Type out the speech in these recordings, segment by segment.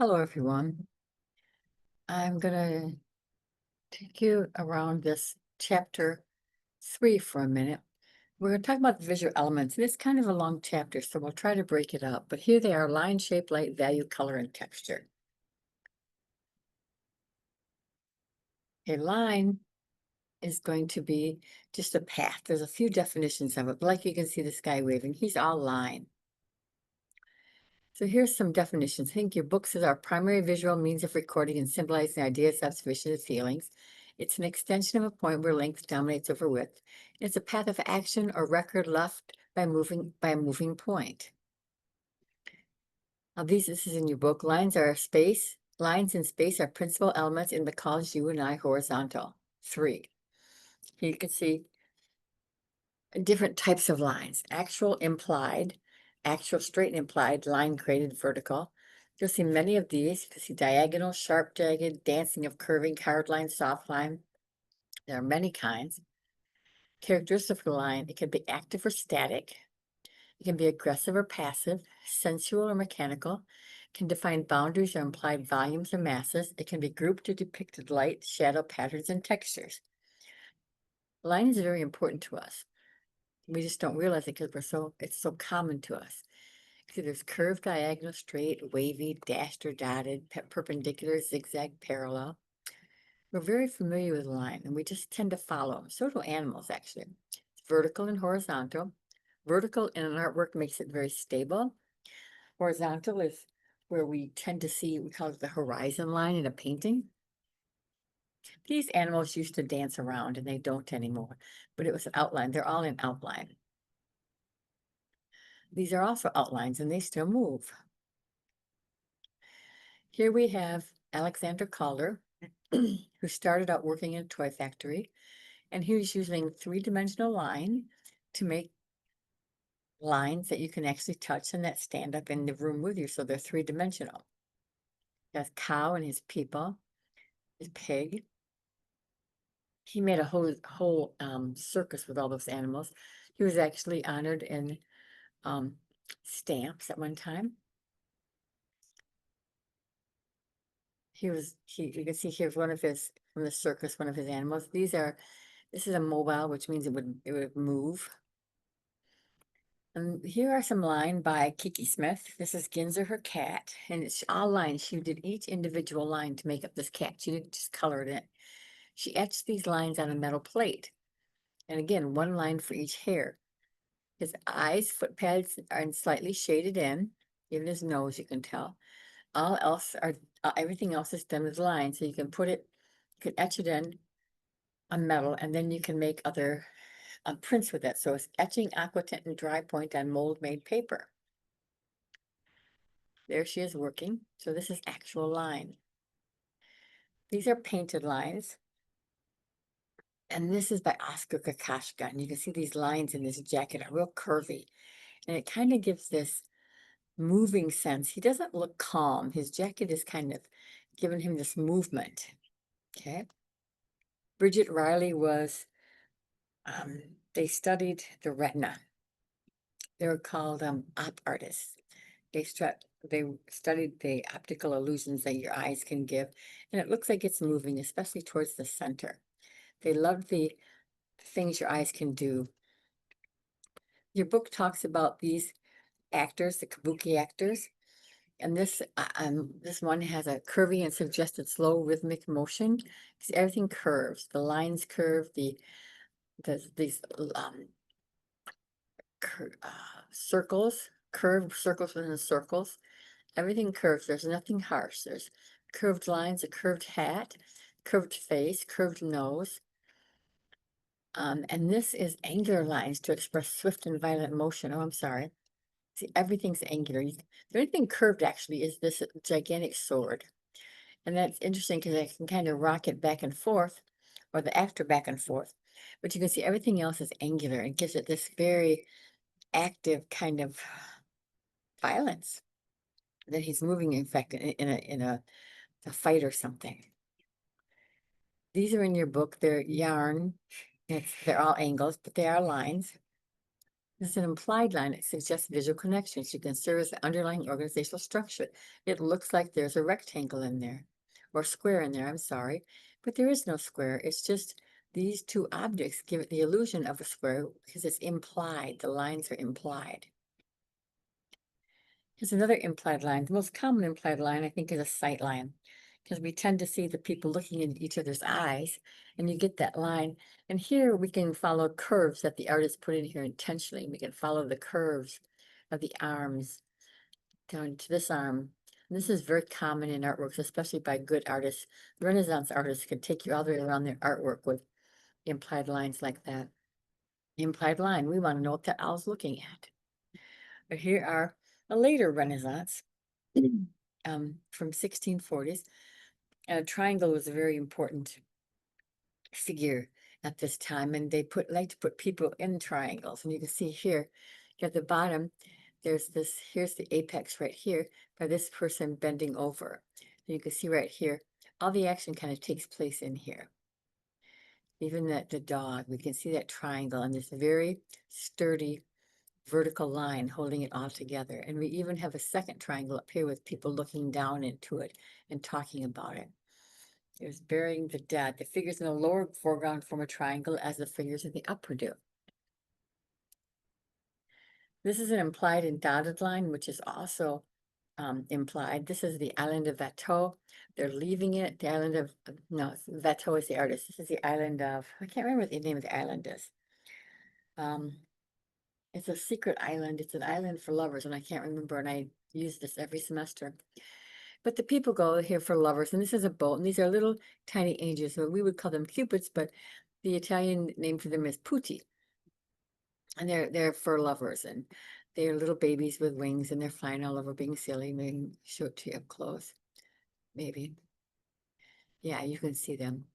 Hello, everyone. I'm going to take you around this chapter 3 for a minute. We're going to talk about the visual elements, and it's kind of a long chapter, so we'll try to break it up. But here they are: line, shape, light, value, color, and texture. A line is going to be just a path. There's a few definitions of it, but like you can see the sky waving, he's all line. So here's some definitions. I think your books is our primary visual means of recording and symbolizing ideas, observations, and feelings. It's an extension of a point where length dominates over width. It's a path of action or record left by a moving point. Now this is in your book. Lines are space. Lines in space are principal elements in the college you and I horizontal. 3. Here you can see different types of lines: actual, implied, actual, straight and implied, line created, vertical. You'll see many of these. You can see diagonal, sharp, jagged, dancing of curving, hard line, soft line. There are many kinds. Characteristic of a line: it can be active or static. It can be aggressive or passive, sensual or mechanical. It can define boundaries or implied volumes or masses. It can be grouped or depicted light, shadow patterns, and textures. Line is very important to us. We just don't realize it because it's so common to us. See, there's curved, diagonal, straight, wavy, dashed or dotted, perpendicular, zigzag, parallel. We're very familiar with line, and we just tend to follow them. So do animals, actually. It's vertical and horizontal. Vertical in an artwork makes it very stable. Horizontal is where we tend to see, we call it the horizon line in a painting. These animals used to dance around, and they don't anymore, but it was an outline. They're all in outline. These are also outlines, and they still move. Here we have Alexander Calder, who started out working in a toy factory, and he was using three-dimensional line to make lines that you can actually touch and that stand up in the room with you, so they're three-dimensional. That's cow and his people, his pig. He made a whole circus with all those animals. He was actually honored in stamps at one time. You can see here one of his, from the circus, one of his animals. This is a mobile, which means it would move. And here are some lines by Kiki Smith. This is Ginzer, her cat, and it's all lines. She did each individual line to make up this cat. She didn't just color it in. She etched these lines on a metal plate. And again, one line for each hair. His eyes, foot pads are slightly shaded in. Even his nose, you can tell. Everything else is done with lines. So you can etch it in on metal, and then you can make other prints with it. So it's etching, aqua tint, and dry point on mold made paper. There she is working. So this is actual line. These are painted lines. And this is by Oscar Kokoschka. And you can see these lines in this jacket are real curvy. And it kind of gives this moving sense. He doesn't look calm. His jacket is kind of giving him this movement. Okay. Bridget Riley was, they studied the retina. They were called op artists. They studied the optical illusions that your eyes can give, and it looks like it's moving, especially towards the center. They loved the things your eyes can do. Your book talks about these actors, the kabuki actors, and this one has a curvy and suggested slow rhythmic motion because everything curves. The lines curve. These circles, curved circles within circles. Everything curves. There's nothing harsh. There's curved lines, a curved hat, curved face, curved nose. And this is angular lines to express swift and violent motion. Oh, I'm sorry. See, everything's angular. The only thing curved actually is this gigantic sword. And that's interesting because I can kind of rock it back and forth, or the actor back and forth. But you can see everything else is angular. It gives it this very active kind of violence that he's moving, in fact, in a fight or something. These are in your book. They're yarn. They're all angles, but they are lines. This is an implied line that suggests visual connections. You can serve as the underlying organizational structure. It looks like there's a rectangle in there, or square in there, I'm sorry, but there is no square. It's just these two objects give it the illusion of a square because it's implied. The lines are implied. Here's another implied line. The most common implied line, I think, is a sight line, because we tend to see the people looking in each other's eyes, and you get that line. And here we can follow curves that the artist put in here intentionally. We can follow the curves of the arms down to this arm. And this is very common in artworks, especially by good artists. Renaissance artists can take you all the way around their artwork with implied lines like that. Implied line, we want to know what that owl's looking at. But here are a later Renaissance from 1640s. And a triangle was a very important figure at this time, and they like to put people in triangles. And you can see here at the bottom, there's this, here's the apex right here by this person bending over. And you can see right here, all the action kind of takes place in here. Even the dog, we can see that triangle and this very sturdy vertical line holding it all together. And we even have a second triangle up here with people looking down into it and talking about it. There's burying the dead. The figures in the lower foreground form a triangle as the figures in the upper do. This is an implied and dotted line, which is also implied. This is the island of Watteau. They're leaving it. The island of, no, Watteau is the artist. This is the island of, I can't remember what the name of the island is. It's a secret island. It's an island for lovers, and I can't remember, and I use this every semester. But the people go here for lovers, and this is a boat, and these are little tiny angels. So we would call them cupids, but the Italian name for them is putti. And they're for lovers, and they're little babies with wings, and they're flying all over being silly. Maybe show it to you up close. Maybe. Yeah, you can see them.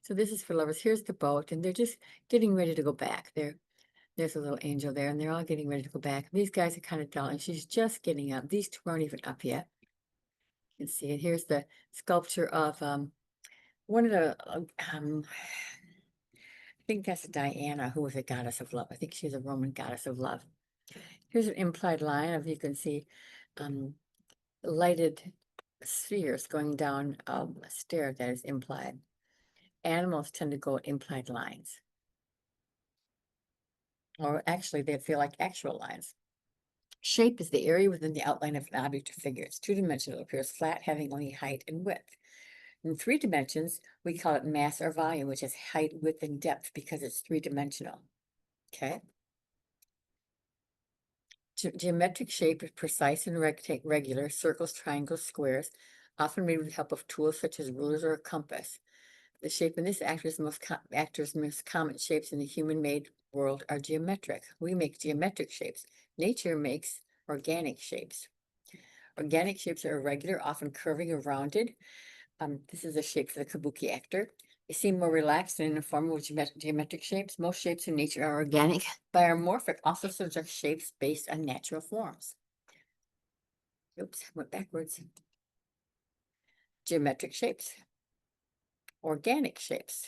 So this is for lovers. Here's the boat, and they're just getting ready to go back. There's a little angel there, and they're all getting ready to go back. These guys are kind of dull, and she's just getting up. These two aren't even up yet. You can see it. Here's the sculpture of one of the I think that's Diana, who was a goddess of love. I think she's a Roman goddess of love. Here's an implied line of, you can see lighted spheres going down a stair that is implied. Animals tend to go at implied lines. Or actually, they feel like actual lines. Shape is the area within the outline of an object or figure. It's two-dimensional. It appears flat, having only height and width. In 3 dimensions, we call it mass or volume, which is height, width, and depth because it's 3-dimensional. Okay. Geometric shape is precise and regular, circles, triangles, squares, often made with the help of tools such as rulers or a compass. The shape in this actor's most common shapes in the human-made world are geometric. We make geometric shapes. Nature makes organic shapes. Organic shapes are irregular, often curving or rounded. This is a shape for the kabuki actor. They seem more relaxed and informal with geometric shapes. Most shapes in nature are organic. Biomorphic also suggests shapes based on natural forms. Oops, went backwards. Geometric shapes. Organic shapes.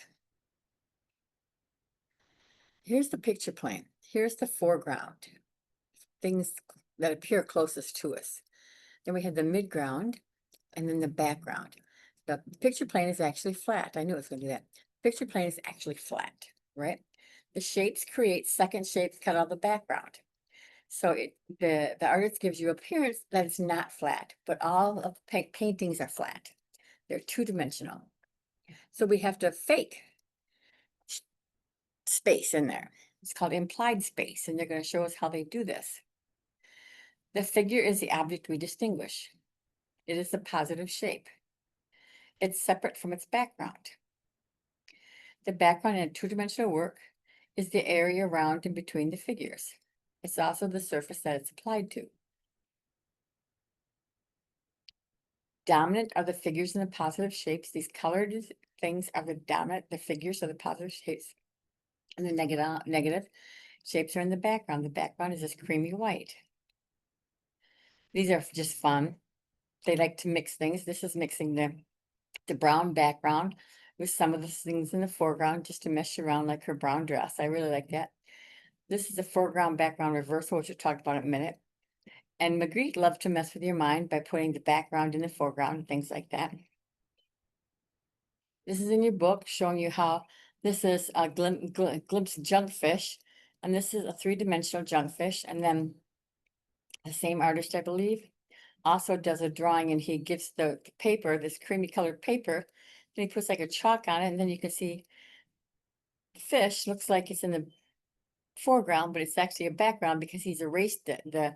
Here's the picture plane. Here's the foreground. Things that appear closest to us. Then we have the midground and then the background. The picture plane is actually flat. I knew it was going to do that. Picture plane is actually flat, right? The shapes create second shapes cut out the background. So the artist gives you appearance that it's not flat, but all of paintings are flat. They're 2-dimensional. So we have to fake space in there. It's called implied space, and they're going to show us how they do this. The figure is the object we distinguish. It is a positive shape. It's separate from its background. The background in a 2-dimensional work is the area around and between the figures. It's also the surface that it's applied to. Dominant are the figures in the positive shapes. These colored things are the dominant, the figures are the positive shapes. And the negative shapes are in the background. The background is this creamy white. These are just fun. They like to mix things. This is mixing the brown background with some of the things in the foreground just to mesh around like her brown dress. I really like that. This is the foreground background reversal, which we'll talk about in a minute. And Magritte loved to mess with your mind by putting the background in the foreground and things like that. This is in your book showing you how this is a glimpse junkfish, and this is a three-dimensional junkfish. And then the same artist, I believe, also does a drawing, and he gives the paper, this creamy colored paper, then he puts like a chalk on it, and then you can see the fish looks like it's in the foreground, but it's actually a background because he's erased the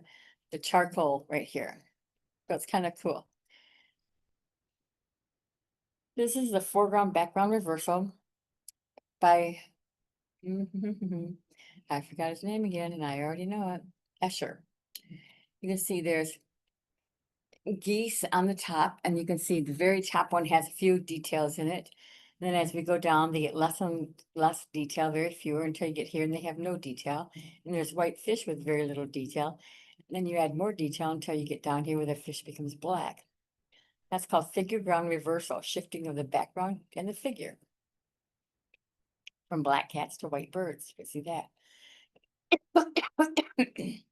charcoal right here. So it's kind of cool. This is the foreground background reversal by I forgot his name again, and I already know it. Escher. You can see there's geese on the top, and you can see the very top one has a few details in it. Then as we go down, they get less and less detail, very fewer until you get here and they have no detail. And there's white fish with very little detail. Then you add more detail until you get down here where the fish becomes black. That's called figure ground reversal, shifting of the background and the figure from black cats to white birds. You can see that.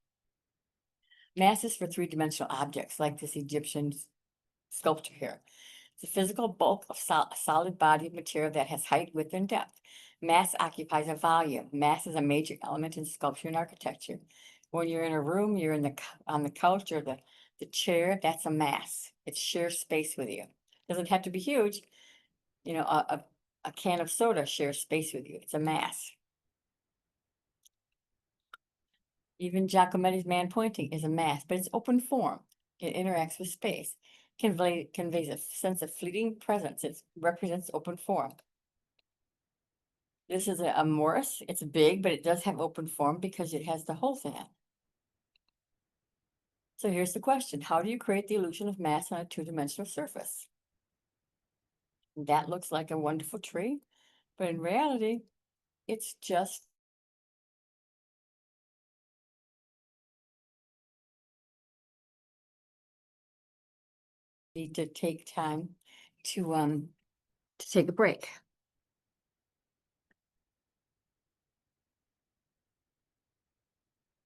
Masses for three-dimensional objects like this Egyptian sculpture here. It's a physical bulk of a solid body of material that has height, width, and depth. Mass occupies a volume. Mass is a major element in sculpture and architecture. When you're in a room, you're on the couch or the chair, that's a mass. It shares space with you. Doesn't have to be huge. You know, a can of soda shares space with you. It's a mass. Even Giacometti's man pointing is a mass, but it's open form. It interacts with space. Conveys a sense of fleeting presence. It represents open form. This is a Morris. It's big, but it does have open form because it has the holes in it. So here's the question. How do you create the illusion of mass on a two-dimensional surface? That looks like a wonderful tree, but in reality, it's just need to take time to take a break.